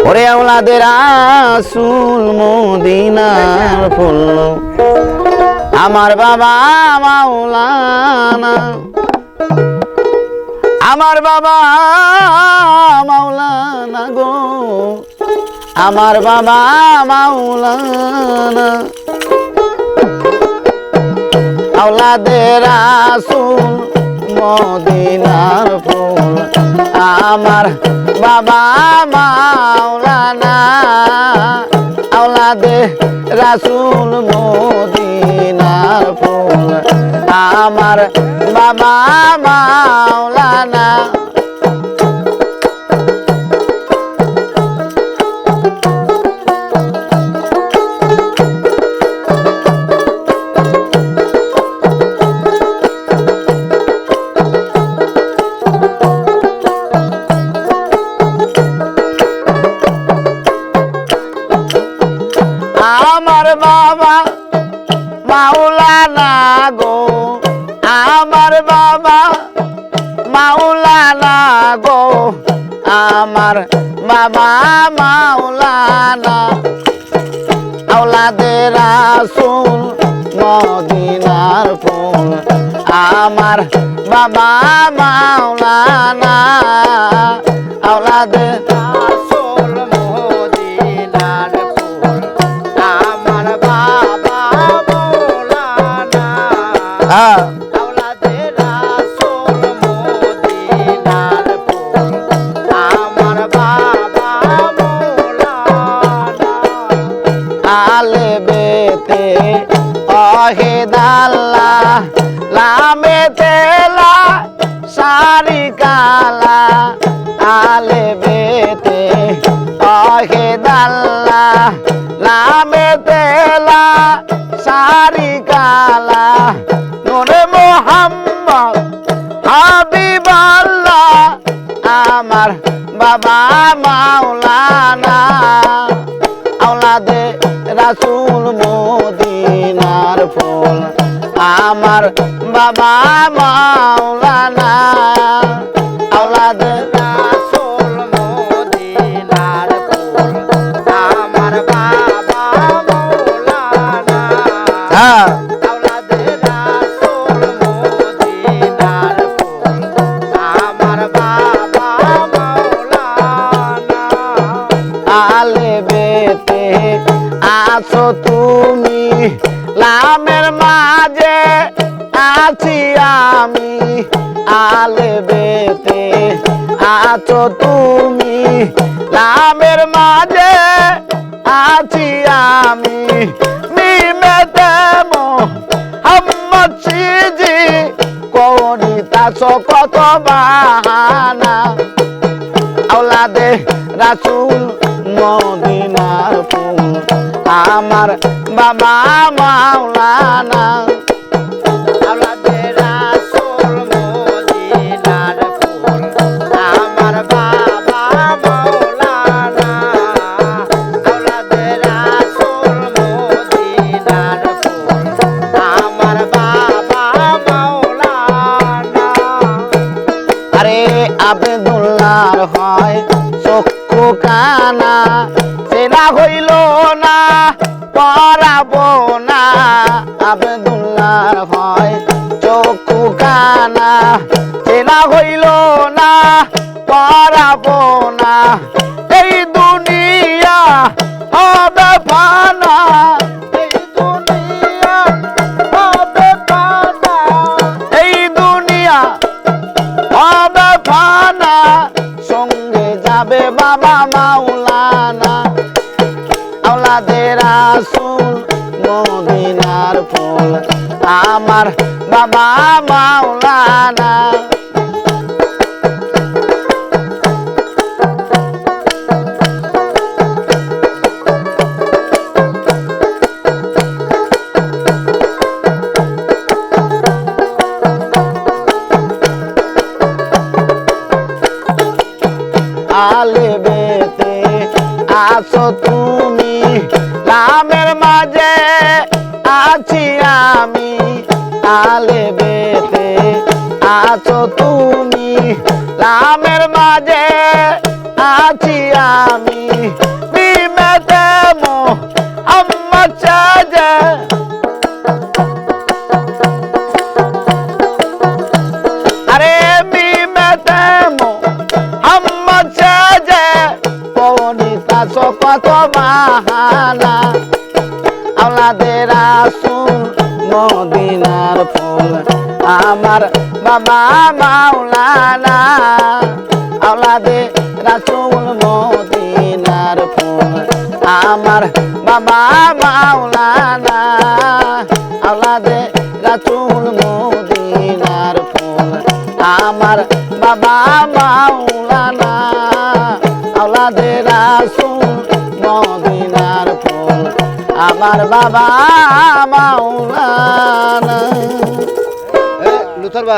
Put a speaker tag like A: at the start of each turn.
A: ওরে আওলাদে রাসূল মদিনার ফুল আমার বাবা মাওলানা আমার বাবা মাওলানা গো আমার বাবা মাওলানা আওলাদে রাসূল মদিনার ফুল আমার বাবা মাওলানা আওলাদে রাসূল মদিনার ফুল আমার বাবা মাওলানা আমার বাবা মাওলানা গো আমার বাবা মাওলানা গো আমার বাবা মাওলানা আওলাদে রাসূল মদিনার ফুল আমার বাবা মাওলানা আওলাদে রাসূল মদিনার ফুল আমার বাবা মাওলানা আওলাদে রাসূল মদিনার ফুল আমার বাবা মাওলানা আলে বেতে অহেদাল্লা লামে তেলা সারি কালা আলে বেতে অহেদাল্লা লামে তেলা সারি কালা নূরে মুহাম্মদ হাবিবাল্লাহ আমার বাবা মাওলানা আওলাদে রাসূল মদিনার ফুল আমার বাবা মাওলানা আওলাদে রাসূল মদিনার ফুল আমার বাবা মাওলানা আওলাদে রাসূল মদিনার ফুল আমার বাবা মাওলানা আলে বেতে আছো তুমি লামের মাঝে আছি আমি আলে বেতে আছো তুমি লামের মাঝে আছি আমি মিমেতে মোহাম্মদ সিজি করিতাছো কত বাহানা আওলাদে রাসূল মদিনার ফুল আমার বাবা মাওলানা আওলাদে রাসূল মদিনার ফুল আমার বাবা মাওলানা আওলাদে রাসূল মদিনার ফুল আমার বাবা মাওলানা আরে আব্দুল্লাহর হয় চক্ষু কানা সেনা হইল না পরাবো না আব্দুল্লাহর হয় চক্ষু কানা সেনা হইল না পরাবো না এই দুনিয়া হবে ফানা এই দুনিয়া হবে ফানা এই দুনিয়া হবে ফানা সঙ্গে যাবে বাবা মাওলানা আওলাদে রাসূল মদিনার ফুল আমার বাবা মাওলানা আলে বেতে আছো তুমি লামের মাঝে আছি আমি আলে বেতে আছো তুমি লামের মাঝে আছি আমি আছো কত বাহানা আওলাদে রাসূল মদিনার ফুল আমার বাবা মাওলানা আওলাদে রাসূল মদিনার ফুল আমার বাবা মাওলানা আওলাদে রাসূল মদিনার ফুল আমার বাবা মাওলানা আওলাদে রাসূল মদিনার ফুল আমার বাবা মাওলানা।
B: লুথার ভাই